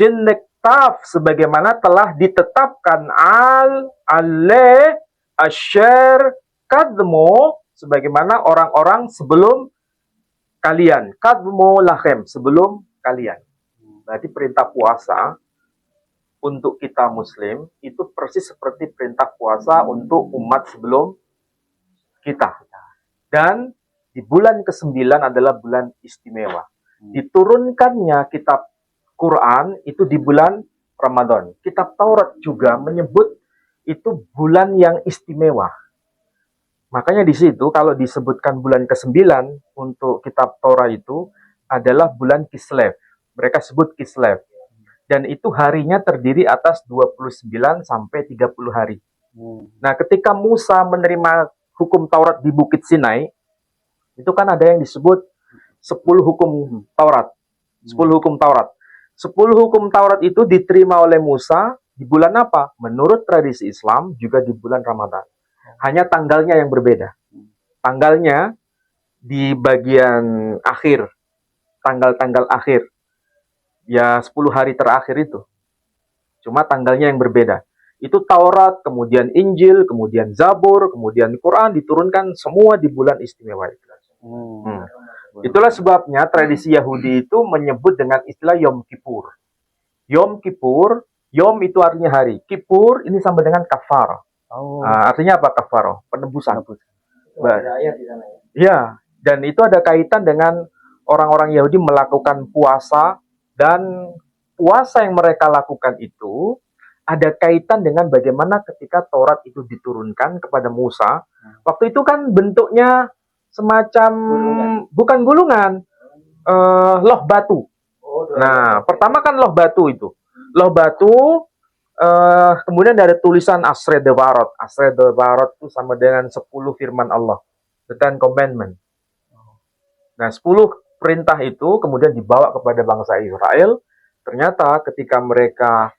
Shinniktaf sebagaimana telah ditetapkan asyar kadmo sebagaimana orang-orang sebelum kalian. Kadmo lahem sebelum kalian. Berarti perintah puasa untuk kita muslim itu persis seperti perintah puasa untuk umat sebelum kita. Dan di bulan ke-9 adalah bulan istimewa. Diturunkannya kitab Quran itu di bulan Ramadan. Kitab Taurat juga menyebut itu bulan yang istimewa. Makanya di situ kalau disebutkan bulan ke-9 untuk kitab Taurat itu adalah bulan Kislev. Mereka sebut Kislev. Dan itu harinya terdiri atas 29 sampai 30 hari. Nah, ketika Musa menerima hukum Taurat di Bukit Sinai, itu kan ada yang disebut 10 hukum Taurat. 10 hukum Taurat. 10 hukum Taurat itu diterima oleh Musa di bulan apa? Menurut tradisi Islam juga di bulan Ramadan. Hanya tanggalnya yang berbeda. Tanggalnya di bagian akhir. Tanggal-tanggal akhir. Ya 10 hari terakhir itu. Cuma tanggalnya yang berbeda. Itu Taurat, kemudian Injil, kemudian Zabur, kemudian Quran diturunkan semua di bulan istimewa itu. Itulah sebabnya tradisi Yahudi itu menyebut dengan istilah Yom Kippur. Yom Kippur, Yom itu artinya hari. Kippur ini sama dengan kafar. Artinya apa kafar? Penebusan. Ya, dan itu ada kaitan dengan orang-orang Yahudi melakukan puasa, dan puasa yang mereka lakukan itu ada kaitan dengan bagaimana ketika Taurat itu diturunkan kepada Musa. Waktu itu kan bentuknya semacam bukan gulungan, loh batu. Nah, pertama kan loh batu itu. Loh batu, kemudian ada tulisan Asre Devarot. Asre Devarot itu sama dengan 10 firman Allah. The Ten Commandment. Nah, 10 perintah itu kemudian dibawa kepada bangsa Israel. Ternyata ketika mereka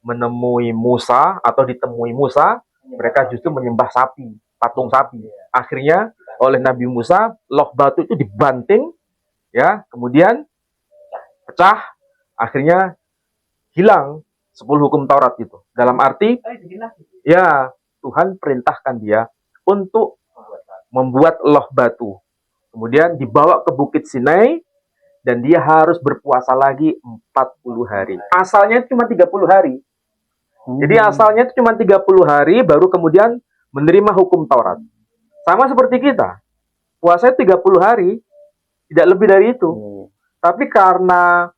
menemui Musa atau ditemui Musa, mereka justru menyembah sapi, patung sapi. Akhirnya oleh Nabi Musa, loh batu itu dibanting, ya, kemudian pecah, akhirnya hilang 10 hukum Taurat itu. Dalam arti, ya, Tuhan perintahkan dia untuk membuat loh batu. Kemudian dibawa ke Bukit Sinai, dan dia harus berpuasa lagi 40 hari. Asalnya cuma 30 hari. Jadi asalnya itu cuma 30 hari, baru kemudian menerima hukum Taurat. Sama seperti kita. Puasa 30 hari, tidak lebih dari itu. Tapi karena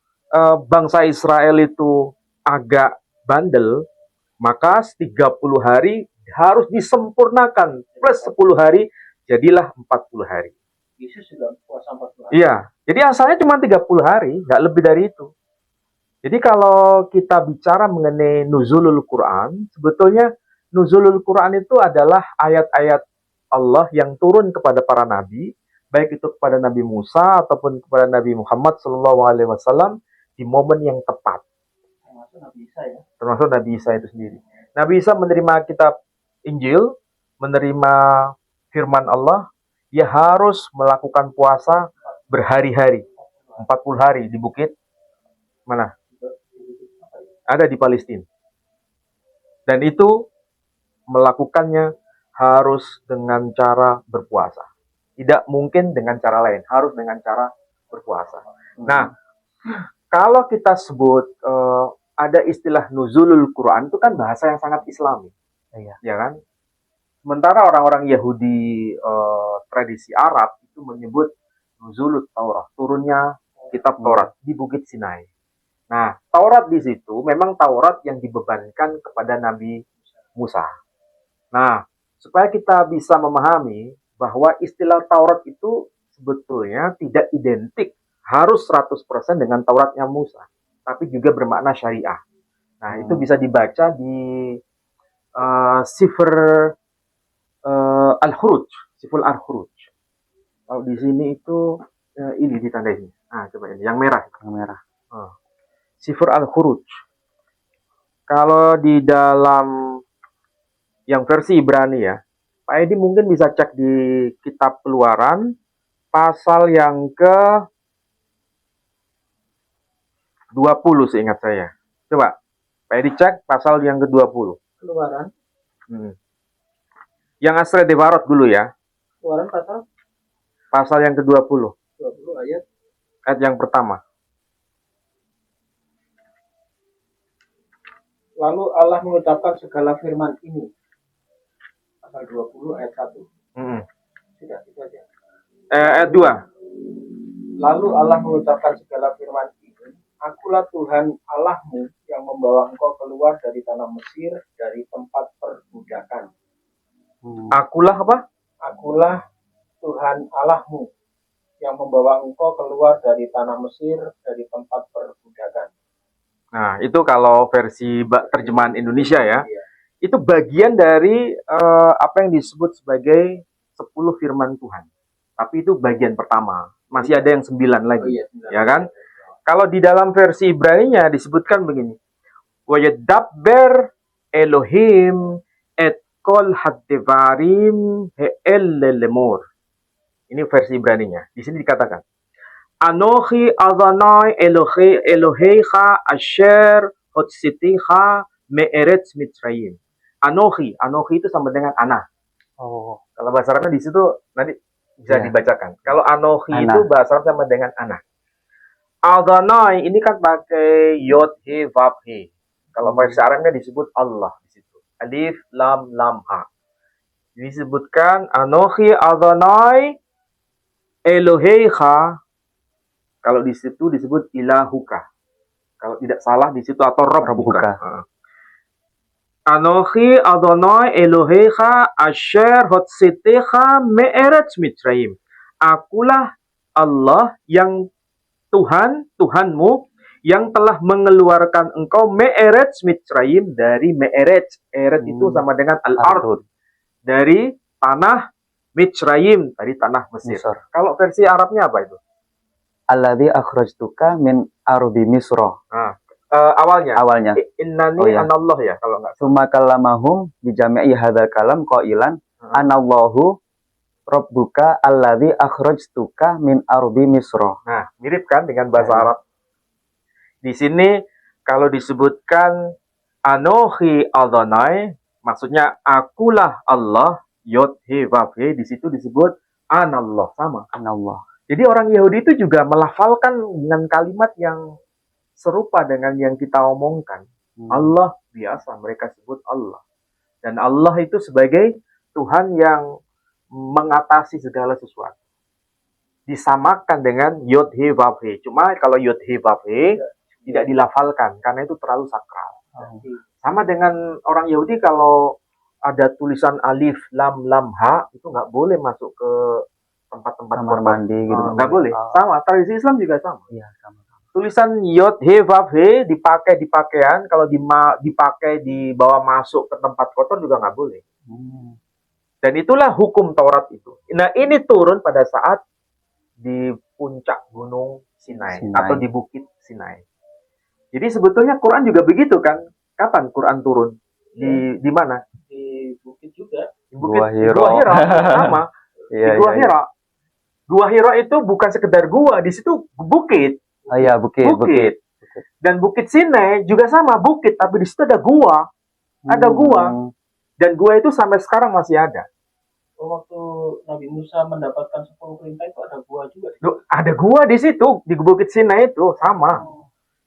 bangsa Israel itu agak bandel, maka 30 hari harus disempurnakan. Plus 10 hari, jadilah 40 hari. Yesus sudah puasa 40 hari. Iya, jadi asalnya cuma 30 hari, nggak lebih dari itu. Jadi kalau kita bicara mengenai nuzulul Quran, sebetulnya nuzulul Quran itu adalah ayat-ayat Allah yang turun kepada para nabi, baik itu kepada Nabi Musa ataupun kepada Nabi Muhammad SAW di momen yang tepat. Termasuk Nabi Isa ya. Termasuk Nabi Isa itu sendiri. Nabi Isa menerima kitab Injil, menerima firman Allah, dia harus melakukan puasa berhari-hari, 40 hari di bukit mana? Ada di Palestina. Dan itu melakukannya harus dengan cara berpuasa. Tidak mungkin dengan cara lain, harus dengan cara berpuasa. Nah, kalau kita sebut ada istilah nuzulul Quran, itu kan bahasa yang sangat Islami. Ya kan? Sementara orang-orang Yahudi tradisi Arab itu menyebut nuzulul Taurat, turunnya kitab Taurat di Bukit Sinai. Nah, Taurat di situ memang Taurat yang dibebankan kepada Nabi Musa. Nah, supaya kita bisa memahami bahwa istilah Taurat itu sebetulnya tidak identik harus 100% dengan Tauratnya Musa, tapi juga bermakna syariah. Nah, itu bisa dibaca di Sifr Al-Khuruj, Sifr Al-Khuruj. Kalau di sini itu ini ditandai ini. Nah, coba ini yang merah, yang merah. Sifr Al-Khuruj. Kalau di dalam yang versi Ibrani ya, Pak Edi mungkin bisa cek di kitab Keluaran pasal yang ke 20 seingat saya. Coba, Pak Edi cek pasal yang ke-20. Keluaran. Yang Asre Devarot dulu ya. Keluaran pasal Pasal yang ke-20. 20 ayat. Ayat yang pertama. Lalu Allah mengucapkan segala firman ini. Pasal 20 ayat 1. Sudah, itu aja. Ayat 2. Lalu Allah mengucapkan segala firman ini. Akulah Tuhan Allahmu yang membawa engkau keluar dari tanah Mesir, dari tempat perbudakan. Akulah apa? Akulah Tuhan Allahmu yang membawa engkau keluar dari tanah Mesir, dari tempat perbudakan. Nah, itu kalau versi terjemahan Indonesia ya. Iya. Itu bagian dari apa yang disebut sebagai 10 firman Tuhan. Tapi itu bagian pertama. Masih ada yang 9 lagi. Oh, iya, 9. Ya kan? Kalau di dalam versi Ibrani-nya disebutkan begini. Wayadabber Elohim et kol haddevarim he'el-lemur. Ini versi Ibrani-nya. Di sini dikatakan, Anochi Adonai Eloheicha asher hotsiticha me'eretz Mitzrayim. Anochi itu sama dengan ana. Oh, Kalau bahasa Arabnya di situ nanti bisa Ya. dibacakan. Kalau Anochi Ana. itu bahasa Arab sama dengan ana. Adonai ini kan pakai yod he vav he. Kalau bahasa Arabnya disebut Allah di situ. Alif lam lam ha. Disebutkan Anochi Adonai Eloheicha. Kalau di situ disebut ilahuka. Kalau tidak salah di situ atau Rabbuka. Anochi Adonai Eloheicha asher hotsitecha me'eretz Mitzrayim. Akulah Allah yang Tuhanmu yang telah mengeluarkan engkau me'eretz Mitzrayim dari me'eretz. Eret itu sama dengan al-ard. Dari tanah Mitzrayim, dari tanah Mesir. Kalau versi Arabnya apa itu? Alladzi akhrajtuka min ardi Misra. Nah, awalnya. Innani anallah ya, kalau nggak salah. Summa kallamahum bi jami'i hadzal kalam qailan anallahu rabbuka alladzi akhrajtuka min ardi Misra. Nah, mirip kan dengan bahasa Arab. Di sini kalau disebutkan Anochi Adonai, maksudnya akulah Allah, yod he vav he, di situ disebut anallah, sama. Anallah. Jadi orang Yahudi itu juga melafalkan dengan kalimat yang serupa dengan yang kita omongkan. Allah biasa mereka sebut Allah. Dan Allah itu sebagai Tuhan yang mengatasi segala sesuatu. Disamakan dengan yod he vav he. Cuma kalau yod he vav he tidak dilafalkan karena itu terlalu sakral. Sama dengan orang Yahudi, kalau ada tulisan alif lam lam ha itu nggak boleh masuk ke tempat-tempat Kamar mandi gitu. nggak boleh. Sama, tradisi Islam juga sama. Iya, sama. Tulisan yod he vav he dipakai di pakaian, kalau dipakai dibawa masuk ke tempat kotor juga nggak boleh. Dan itulah hukum Taurat itu. Nah, ini turun pada saat di puncak gunung Sinai. Atau di bukit Sinai. Jadi sebetulnya Quran juga begitu kan? Kapan Quran turun? Di mana? Di bukit juga. Di bukit Gua Hira. Gua Hira sama. Di Gua Hira. Gua Hira itu bukan sekedar gua, di situ bukit. Oh iya, bukit. Dan bukit Sinai juga sama, bukit, tapi di situ ada gua. Ada gua. Dan gua itu sampai sekarang masih ada. Waktu Nabi Musa mendapatkan 10 perintah itu ada gua juga. Ada gua di situ, di bukit Sinai itu sama.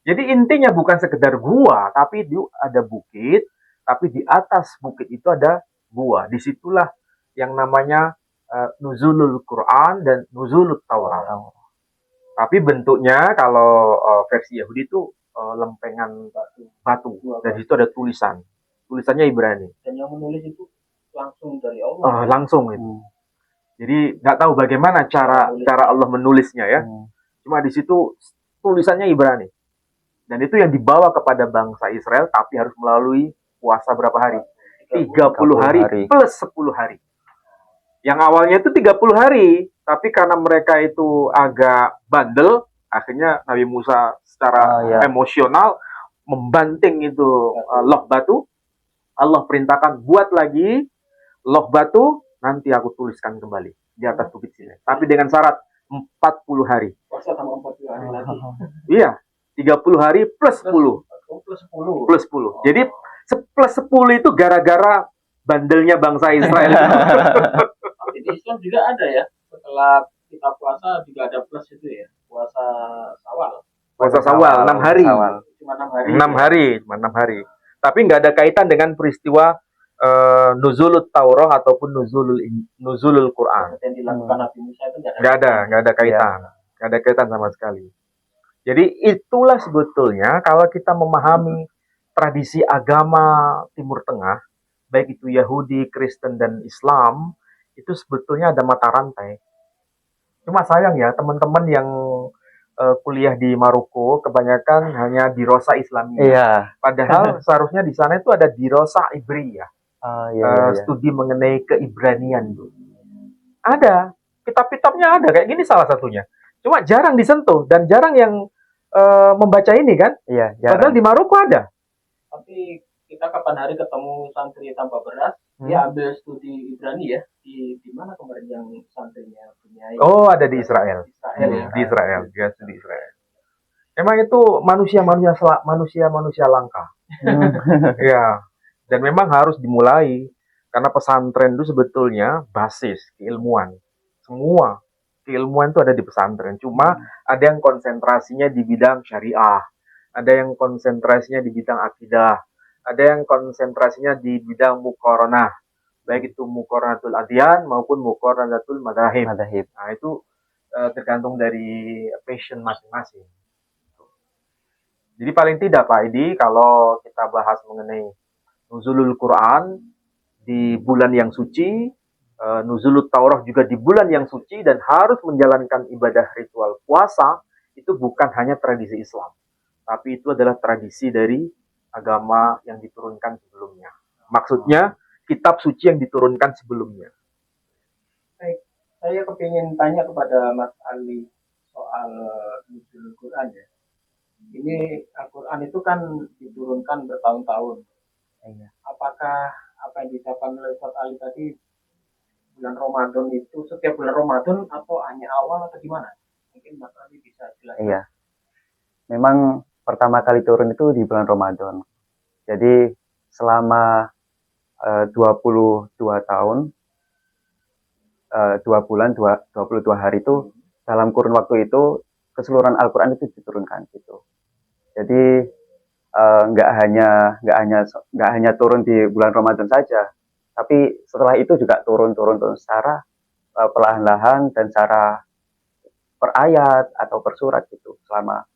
Jadi intinya bukan sekedar gua, tapi ada bukit, tapi di atas bukit itu ada gua. Disitulah yang namanya nuzulul Quran dan nuzulul Taurat. Tapi bentuknya kalau versi Yahudi itu lempengan batu. Dan di situ ada tulisan. Tulisannya Ibrani. Dan yang menulis itu langsung dari Allah. Langsung itu. Jadi nggak tahu bagaimana cara Allah menulisnya ya. Cuma di situ tulisannya Ibrani. Dan itu yang dibawa kepada bangsa Israel, tapi harus melalui puasa berapa hari? 30 hari plus 10 hari. Yang awalnya itu 30 hari, tapi karena mereka itu agak bandel, akhirnya Nabi Musa secara emosional membanting itu loh batu. Allah perintahkan, buat lagi loh batu, nanti aku tuliskan kembali di atas bukit Sinai. Tapi dengan syarat 40 hari. Puasa sama 40 hari lagi. Iya. 30 hari plus 10. Oh, plus 10. Plus 10. Jadi plus 10 itu gara-gara bandelnya bangsa Israel itu. Tapi di Islam juga ada ya. Setelah kita puasa juga ada plus itu ya. Puasa Syawal. Puasa Syawal 6 hari. Syawal. Cuma 6 hari. 6 hari, cuma 6 hari. Tapi nggak ada kaitan dengan peristiwa Nuzulut Taurah ataupun Nuzulul Quran. Yang dilakukan Nabi Musa itu Nggak ada kaitan. Nggak ada kaitan sama sekali. Jadi itulah sebetulnya kalau kita memahami tradisi agama Timur Tengah, baik itu Yahudi, Kristen, dan Islam, itu sebetulnya ada mata rantai. Cuma sayang ya, teman-teman yang kuliah di Maroko kebanyakan hanya dirosa Islamiyah. Iya. Padahal seharusnya di sana itu ada dirosa Ibriyah, Iya. studi mengenai keibranian. Ada, kitab-kitabnya ada, kayak gini salah satunya. Cuma jarang disentuh dan jarang yang membaca ini kan. Iya, Padahal di Maroko ada. Tapi kita kapan hari ketemu santri tanpa beras, dia ambil studi Ibrani ya. Di mana kemarin yang santrinya punya? Oh, ada di Israel. Israel ya. Di Israel, dia studi Israel. Memang itu manusia langka. Ya, dan memang harus dimulai karena pesantren itu sebetulnya basis keilmuan. Semua keilmuan itu ada di pesantren. Cuma ada yang konsentrasinya di bidang syariah, ada yang konsentrasinya di bidang akidah, ada yang konsentrasinya di bidang muqaranah, baik itu muqaranatul adyan maupun muqaranatul madahib. Nah, itu tergantung dari passion masing-masing. Jadi paling tidak Pak Edi, kalau kita bahas mengenai Nuzulul Quran di bulan yang suci, Nuzulut Taurah juga di bulan yang suci dan harus menjalankan ibadah ritual puasa, itu bukan hanya tradisi Islam, tapi itu adalah tradisi dari agama yang diturunkan sebelumnya. Maksudnya kitab suci yang diturunkan sebelumnya. Baik, saya kepingin tanya kepada Mas Ali soal Nuzulul Quran ya. Ini Al-Quran itu kan diturunkan bertahun-tahun. Apakah apa yang diucapkan oleh Ustaz Ali tadi bulan Ramadan itu setiap bulan Ramadan atau hanya awal atau gimana? Mungkin Mas Ali bisa jelaskan. Iya. Memang pertama kali turun itu di bulan Ramadan. Jadi selama 22 tahun, 2 bulan, 22 hari itu dalam kurun waktu itu keseluruhan Al-Quran itu diturunkan gitu. Jadi nggak hanya turun di bulan Ramadan saja, tapi setelah itu juga turun secara perlahan-lahan dan secara per ayat atau per surat gitu selama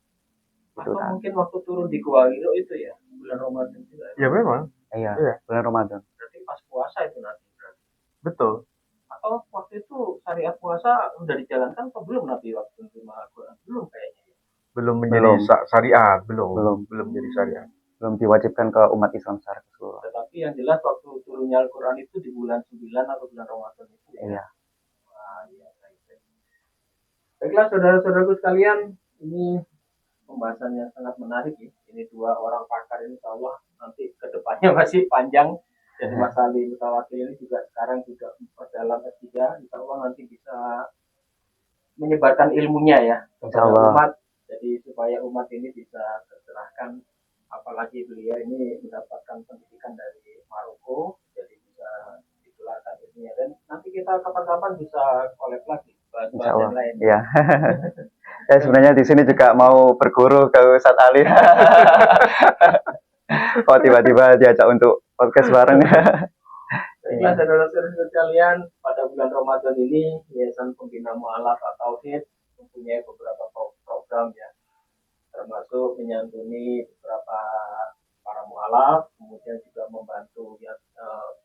itu kan. Mungkin waktu turun di Gua Hiro itu ya bulan Ramadan juga. Ya memang. Iya. Bulan Ramadan. Berarti pas puasa itu nanti. Betul. Atau waktu itu syariat puasa udah dijalankan atau belum Nabi waktu menerima Al-Quran? Belum kayaknya. Belum menjadi syariat, belum menjadi syariat. Belum diwajibkan ke umat Islam secara keseluruhan. Tetapi yang jelas waktu turunnya Al-Quran itu di bulan 9 atau bulan Ramadan itu. Iya. Iya. Baiklah saudara-saudaraku sekalian, ini pembahasan yang sangat menarik ya. Ini dua orang pakar ini insya Allah nanti kedepannya masih panjang. Jadi Mas Ali Mutawakil ini juga sekarang juga dalam S3, insya Allah nanti bisa menyebarkan ilmunya ya kepada umat. Jadi supaya umat ini bisa tercerahkan, apalagi beliau ini mendapatkan pendidikan dari Maroko, jadi bisa ditularkan ilmunya. Dan nanti kita kapan-kapan bisa collab lagi bahas-bahas yang lain. Iya. Ya sebenarnya di sini juga mau berguru ke Ustaz Ali. Oh tiba-tiba diajak untuk podcast bareng. Baiklah saudara-saudara sekalian, pada bulan Ramadan ini Yayasan Pembina Mu'alaf atau Tauhid mempunyai beberapa program ya, termasuk menyantuni beberapa para mu'alaf, kemudian juga membantu ya,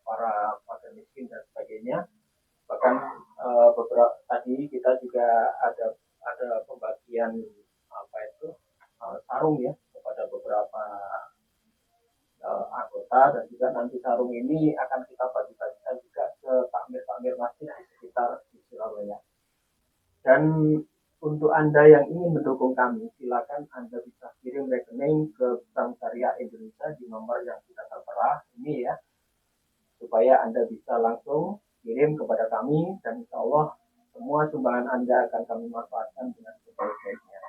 para fakir miskin dan sebagainya. Bahkan beberapa tadi kita juga ada pembagian sarung ya kepada beberapa anggota, dan juga nanti sarung ini akan kita bagi-bagikan juga ke takmir masjid di sekitar di Surabaya. Dan untuk Anda yang ingin mendukung kami, silakan Anda bisa kirim rekening ke Bank Syariah Indonesia di nomor yang sudah tertera ini ya, supaya Anda bisa langsung kirim kepada kami, dan insya Allah semua sumbangan Anda akan kami manfaatkan dengan sebaik-baiknya.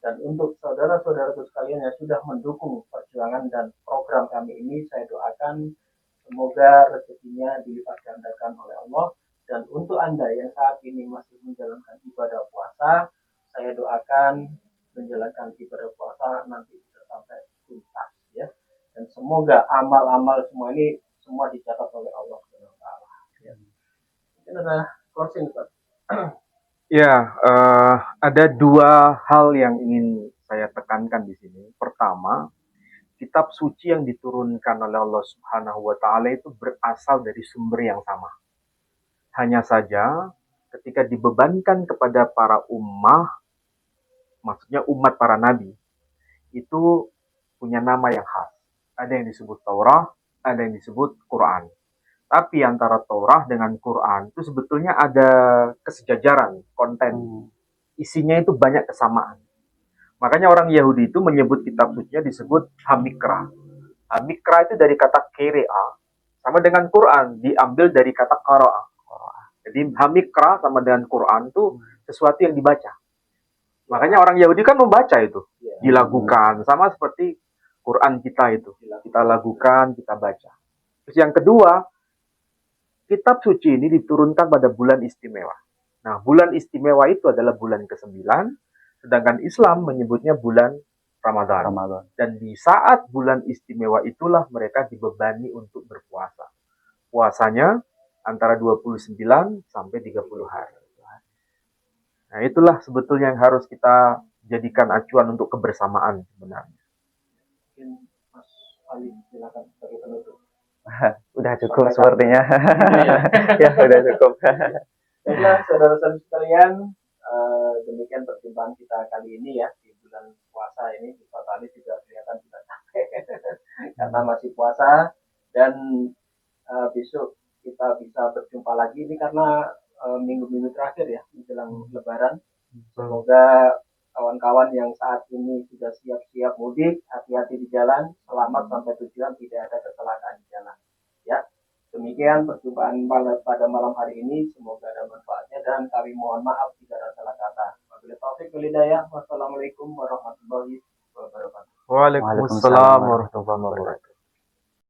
Dan untuk saudara-saudaraku sekalian yang sudah mendukung perjuangan dan program kami ini, saya doakan semoga rezekinya dilipat gandakan oleh Allah. Dan untuk Anda yang saat ini masih menjalankan ibadah puasa, saya doakan menjalankan ibadah puasa nanti bisa sampai tuntas ya. Dan semoga amal-amal semua ini semua dicatat oleh Allah Subhanahu wa taala. Ya. Mungkin ada closing, Pak. Ya, ada dua hal yang ingin saya tekankan di sini. Pertama, kitab suci yang diturunkan oleh Allah Subhanahu wa taala itu berasal dari sumber yang sama. Hanya saja ketika dibebankan kepada para ummah, maksudnya umat para nabi, itu punya nama yang khas. Ada yang disebut Taurat, ada yang disebut Quran. Tapi antara Taurat dengan Quran itu sebetulnya ada kesejajaran konten. Isinya itu banyak kesamaan. Makanya orang Yahudi itu menyebut kitab sucinya disebut Hamikra. Hamikra itu dari kata kerea, sama dengan Quran, diambil dari kata qara'a. Jadi Hamikra sama dengan Quran itu sesuatu yang dibaca. Makanya orang Yahudi kan membaca itu, dilakukan. Sama seperti Quran kita itu. Kita lakukan, kita baca. Terus yang kedua, kitab suci ini diturunkan pada bulan istimewa. Nah, bulan istimewa itu adalah bulan ke-9, sedangkan Islam menyebutnya bulan Ramadan. Dan di saat bulan istimewa itulah mereka dibebani untuk berpuasa. Puasanya antara 29 sampai 30 hari. Nah, itulah sebetulnya yang harus kita jadikan acuan untuk kebersamaan sebenarnya. Mungkin Mas Ali silakan sebagai penutup. Udah cukup sepertinya. Ya, udah cukup. Baiklah, saudara-saudara sekalian, demikian perjumpaan kita kali ini ya di bulan puasa ini. Pak Ali juga kelihatan sudah capek karena masih puasa, dan besok kita bisa berjumpa lagi ini karena minggu-minggu terakhir ya menjelang Lebaran. Semoga kawan-kawan yang saat ini sudah siap-siap mudik, hati-hati di jalan, selamat sampai tujuan, tidak ada kecelakaan di jalan. Ya, demikian perjumpaan pada malam hari ini. Semoga ada manfaatnya dan kami mohon maaf jika ada salah kata. Wabillahi taufiq wal hidayah. Wassalamualaikum warahmatullahi wabarakatuh. Waalaikumsalam warahmatullahi wabarakatuh.